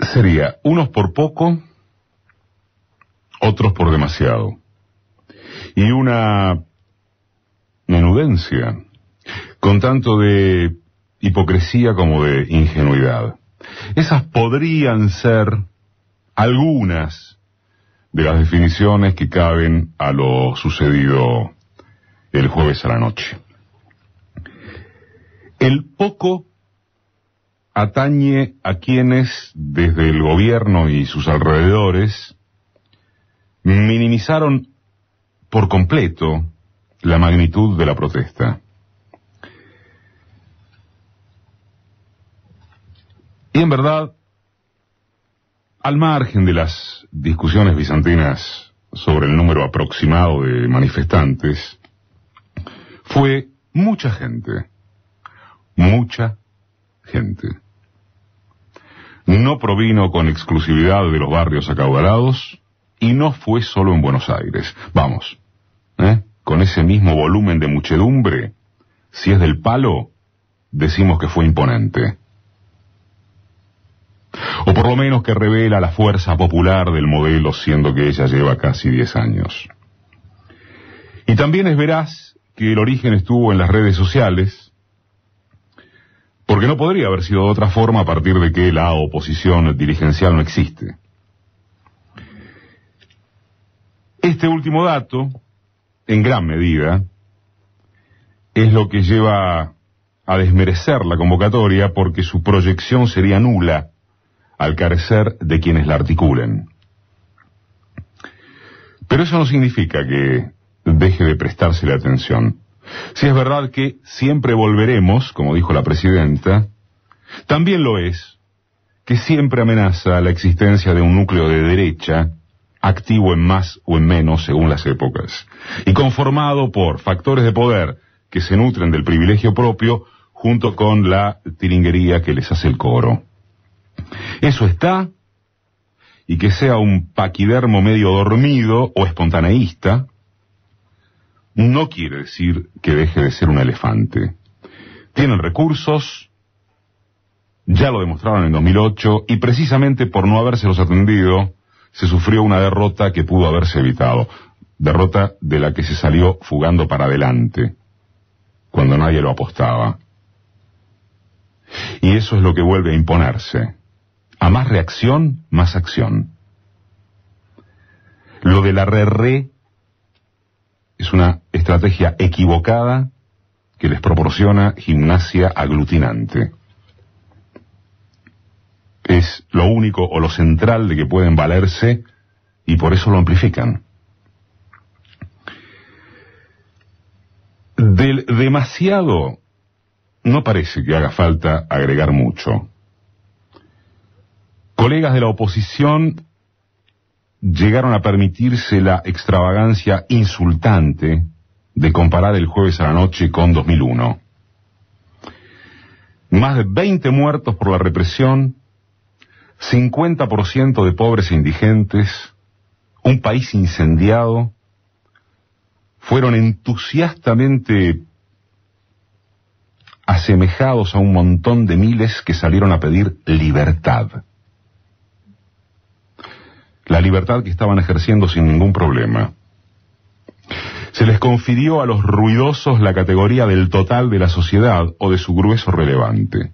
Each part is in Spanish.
sería unos por poco, otros por demasiado. Y una menudencia, con tanto de hipocresía como de ingenuidad. Esas podrían ser algunas de las definiciones que caben a lo sucedido el jueves a la noche. El poco atañe a quienes, desde el gobierno y sus alrededores, minimizaron por completo la magnitud de la protesta. Y en verdad, al margen de las discusiones bizantinas sobre el número aproximado de manifestantes, fue mucha gente. No provino con exclusividad de los barrios acaudalados y no fue solo en Buenos Aires. Vamos, con ese mismo volumen de muchedumbre, si es del palo, decimos que fue imponente. O por lo menos que revela la fuerza popular del modelo, siendo que ella lleva casi 10 años. Y también es veraz que el origen estuvo en las redes sociales, porque no podría haber sido de otra forma a partir de que la oposición dirigencial no existe. Este último dato, en gran medida, es lo que lleva a desmerecer la convocatoria, porque su proyección sería nula al carecer de quienes la articulen. Pero eso no significa que deje de prestársele atención. Si es verdad que siempre volveremos, como dijo la presidenta, también lo es que siempre amenaza la existencia de un núcleo de derecha, activo en más o en menos según las épocas, y conformado por factores de poder que se nutren del privilegio propio junto con la tiringuería que les hace el coro. Eso está, y que sea un paquidermo medio dormido o espontaneísta, no quiere decir que deje de ser un elefante. Tienen recursos, ya lo demostraron en 2008, y precisamente por no habérselos atendido, se sufrió una derrota que pudo haberse evitado. Derrota de la que se salió fugando para adelante, cuando nadie lo apostaba. Y eso es lo que vuelve a imponerse. A más reacción, más acción. Lo de la re es una estrategia equivocada que les proporciona gimnasia aglutinante. Es lo único o lo central de que pueden valerse y por eso lo amplifican. Del demasiado no parece que haga falta agregar mucho. Colegas de la oposición llegaron a permitirse la extravagancia insultante de comparar el jueves a la noche con 2001. Más de 20 muertos por la represión, 50% de pobres e indigentes, un país incendiado, fueron entusiastamente asemejados a un montón de miles que salieron a pedir libertad. La libertad que estaban ejerciendo sin ningún problema. Se les confirió a los ruidosos la categoría del total de la sociedad o de su grueso relevante.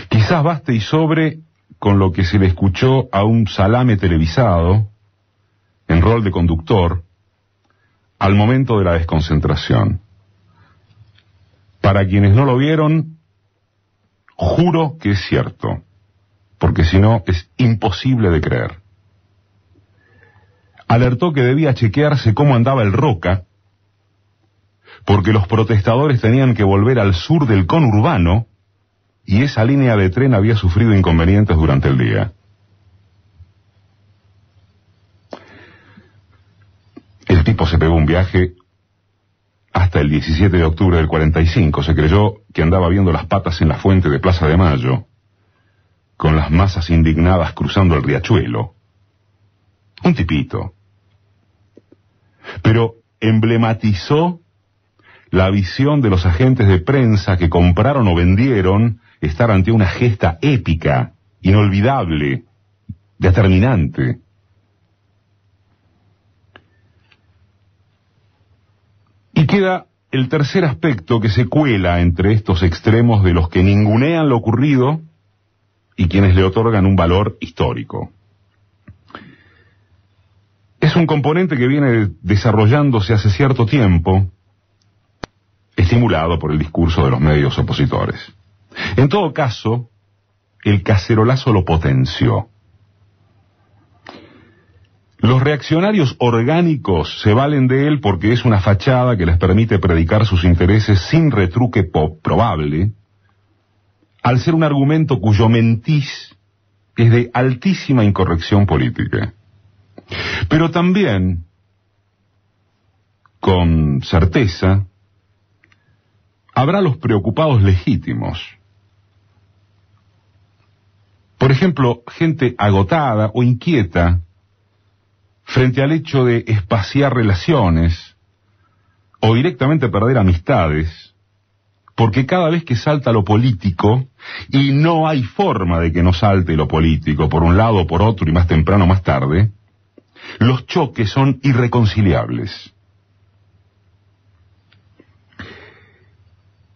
Quizás baste y sobre con lo que se le escuchó a un salame televisado, en rol de conductor, al momento de la desconcentración. Para quienes no lo vieron, juro que es cierto, porque si no es imposible de creer. Alertó que debía chequearse cómo andaba el Roca, porque los protestadores tenían que volver al sur del conurbano y esa línea de tren había sufrido inconvenientes durante el día. El tipo se pegó un viaje hasta el 17 de octubre del 45. Se creyó que andaba viendo las patas en la fuente de Plaza de Mayo, con las masas indignadas cruzando el riachuelo. Un tipito. Pero emblematizó la visión de los agentes de prensa que compraron o vendieron estar ante una gesta épica, inolvidable, determinante. Y queda el tercer aspecto que se cuela entre estos extremos de los que ningunean lo ocurrido y quienes le otorgan un valor histórico. Es un componente que viene desarrollándose hace cierto tiempo, estimulado por el discurso de los medios opositores. En todo caso, el cacerolazo lo potenció. Los reaccionarios orgánicos se valen de él porque es una fachada que les permite predicar sus intereses sin retruque probable, al ser un argumento cuyo mentiz es de altísima incorrección política. Pero también, con certeza, habrá los preocupados legítimos. Por ejemplo, gente agotada o inquieta frente al hecho de espaciar relaciones o directamente perder amistades, porque cada vez que salta lo político, y no hay forma de que no salte lo político por un lado o por otro y más temprano o más tarde, los choques son irreconciliables.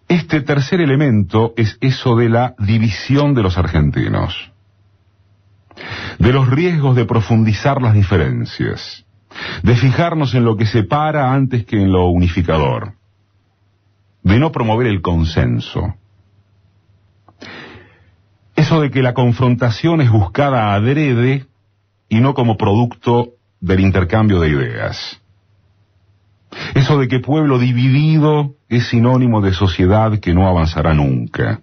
Este tercer elemento es eso de la división de los argentinos, de los riesgos de profundizar las diferencias, de fijarnos en lo que separa antes que en lo unificador, de no promover el consenso. Eso de que la confrontación es buscada adrede y no como producto del intercambio de ideas. Eso de que pueblo dividido es sinónimo de sociedad que no avanzará nunca.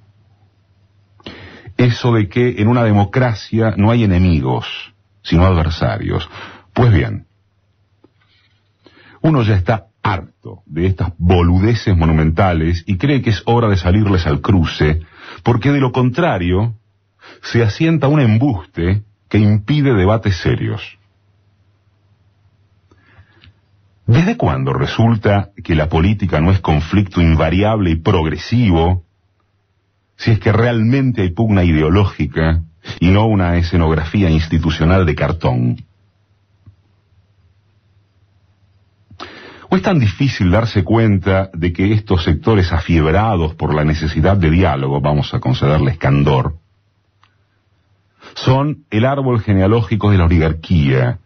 Eso de que en una democracia no hay enemigos, sino adversarios. Pues bien, uno ya está harto de estas boludeces monumentales y cree que es hora de salirles al cruce, porque de lo contrario se asienta un embuste que impide debates serios. ¿Desde cuándo resulta que la política no es conflicto invariable y progresivo, si es que realmente hay pugna ideológica y no una escenografía institucional de cartón? ¿O es tan difícil darse cuenta de que estos sectores afiebrados por la necesidad de diálogo, vamos a concederles candor, son el árbol genealógico de la oligarquía,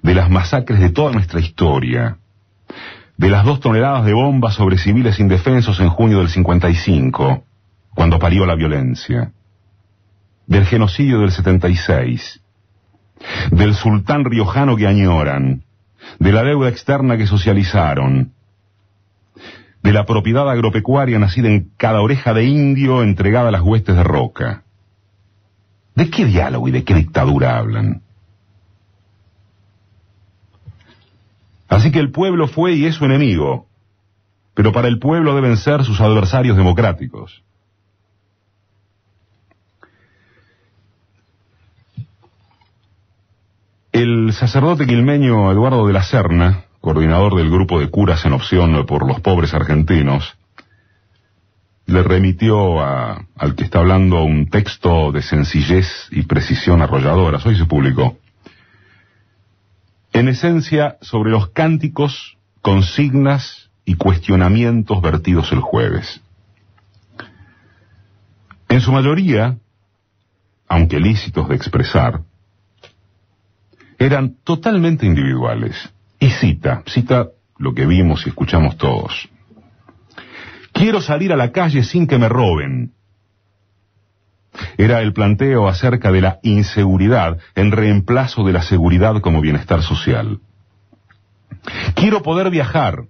de las masacres de toda nuestra historia, de las 2 toneladas de bombas sobre civiles indefensos en junio del 55, cuando parió la violencia, del genocidio del 76, del sultán riojano que añoran, de la deuda externa que socializaron, de la propiedad agropecuaria nacida en cada oreja de indio entregada a las huestes de Roca? ¿De qué diálogo y de qué dictadura hablan? Así que el pueblo fue y es su enemigo, pero para el pueblo deben ser sus adversarios democráticos. El sacerdote quilmeño Eduardo de la Serna, coordinador del grupo de curas en opción por los pobres argentinos, le remitió al que está hablando un texto de sencillez y precisión arrolladoras. Hoy se publicó. En esencia, sobre los cánticos, consignas y cuestionamientos vertidos el jueves. En su mayoría, aunque lícitos de expresar, eran totalmente individuales. Y cita lo que vimos y escuchamos todos. Quiero salir a la calle sin que me roben. Era el planteo acerca de la inseguridad en reemplazo de la seguridad como bienestar social. Quiero poder viajar.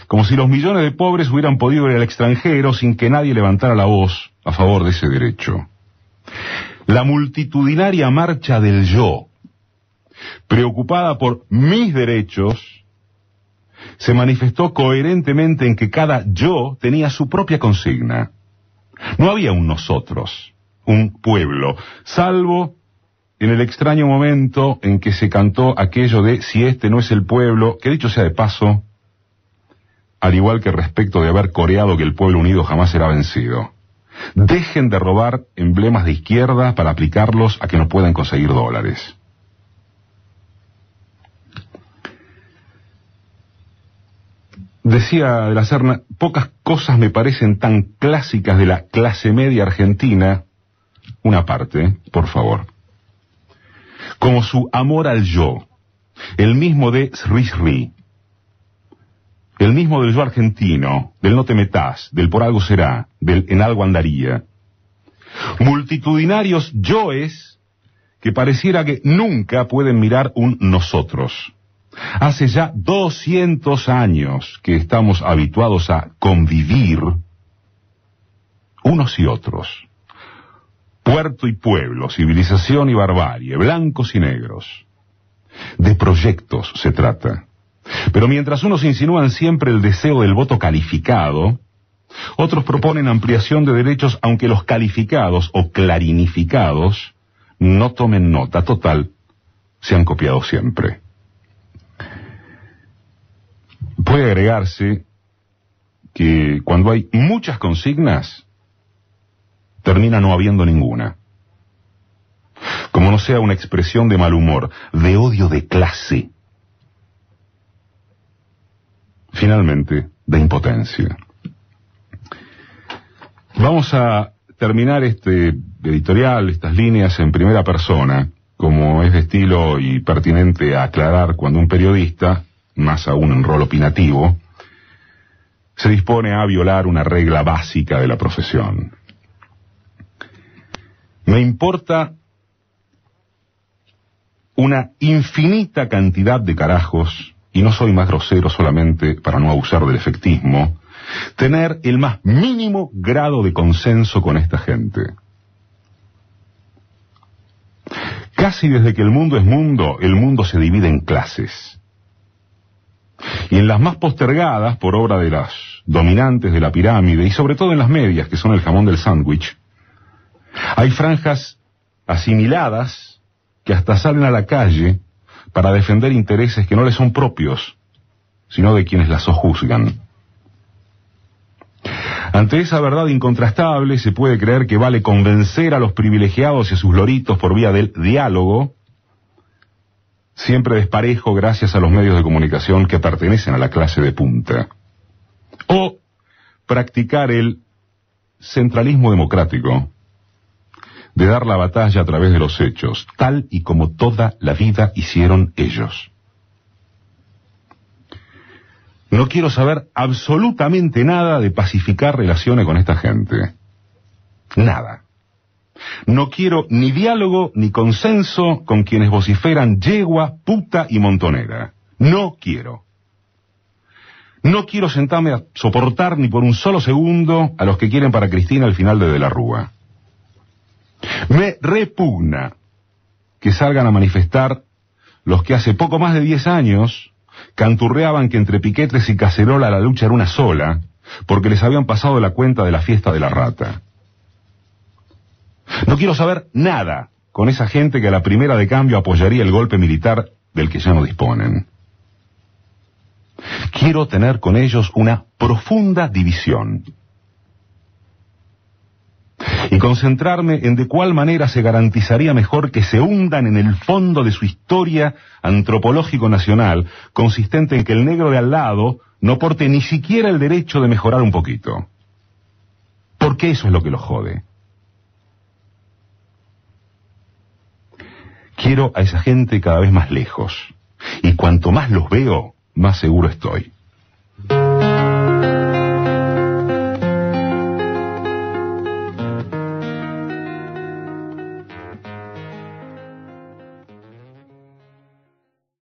Como si los millones de pobres hubieran podido ir al extranjero sin que nadie levantara la voz a favor de ese derecho. La multitudinaria marcha del yo, preocupada por mis derechos, se manifestó coherentemente en que cada yo tenía su propia consigna. No había un nosotros, un pueblo, salvo en el extraño momento en que se cantó aquello de si este no es el pueblo, que dicho sea de paso, al igual que respecto de haber coreado que el pueblo unido jamás será vencido. Dejen de robar emblemas de izquierda para aplicarlos a que no puedan conseguir dólares. Decía de la Serna, pocas cosas me parecen tan clásicas de la clase media argentina, una parte, por favor, como su amor al yo, el mismo de Sri Sri, el mismo del yo argentino, del no te metás, del por algo será, del en algo andaría. Multitudinarios yoes que pareciera que nunca pueden mirar un nosotros. Hace ya 200 años que estamos habituados a convivir unos y otros. Puerto y pueblo, civilización y barbarie, blancos y negros. De proyectos se trata. Pero mientras unos insinúan siempre el deseo del voto calificado, otros proponen ampliación de derechos aunque los calificados o clarinificados no tomen nota. Total, se han copiado siempre. Puede agregarse que cuando hay muchas consignas, termina no habiendo ninguna. Como no sea una expresión de mal humor, de odio de clase. Finalmente, de impotencia. Vamos a terminar este editorial, estas líneas en primera persona, como es de estilo y pertinente a aclarar cuando un periodista, más aún en rol opinativo, se dispone a violar una regla básica de la profesión. Me importa una infinita cantidad de carajos, y no soy más grosero solamente para no abusar del efectismo, tener el más mínimo grado de consenso con esta gente. Casi desde que el mundo se divide en clases. Y en las más postergadas, por obra de las dominantes de la pirámide, y sobre todo en las medias, que son el jamón del sándwich, hay franjas asimiladas que hasta salen a la calle para defender intereses que no les son propios, sino de quienes las sojuzgan. Ante esa verdad incontrastable se puede creer que vale convencer a los privilegiados y a sus loritos por vía del diálogo, siempre desparejo gracias a los medios de comunicación que pertenecen a la clase de punta, o practicar el centralismo democrático, de dar la batalla a través de los hechos, tal y como toda la vida hicieron ellos. No quiero saber absolutamente nada de pacificar relaciones con esta gente. Nada. No quiero ni diálogo ni consenso con quienes vociferan yegua, puta y montonera. No quiero. No quiero sentarme a soportar ni por un solo segundo a los que quieren para Cristina el final de la Rúa. Me repugna que salgan a manifestar los que hace poco más de 10 años canturreaban que entre piquetes y cacerola la lucha era una sola, porque les habían pasado la cuenta de la fiesta de la rata. No quiero saber nada con esa gente que a la primera de cambio apoyaría el golpe militar del que ya no disponen. Quiero tener con ellos una profunda división y concentrarme en de cuál manera se garantizaría mejor que se hundan en el fondo de su historia antropológico nacional, consistente en que el negro de al lado no porte ni siquiera el derecho de mejorar un poquito. Porque eso es lo que lo jode. Quiero a esa gente cada vez más lejos, y cuanto más los veo, más seguro estoy.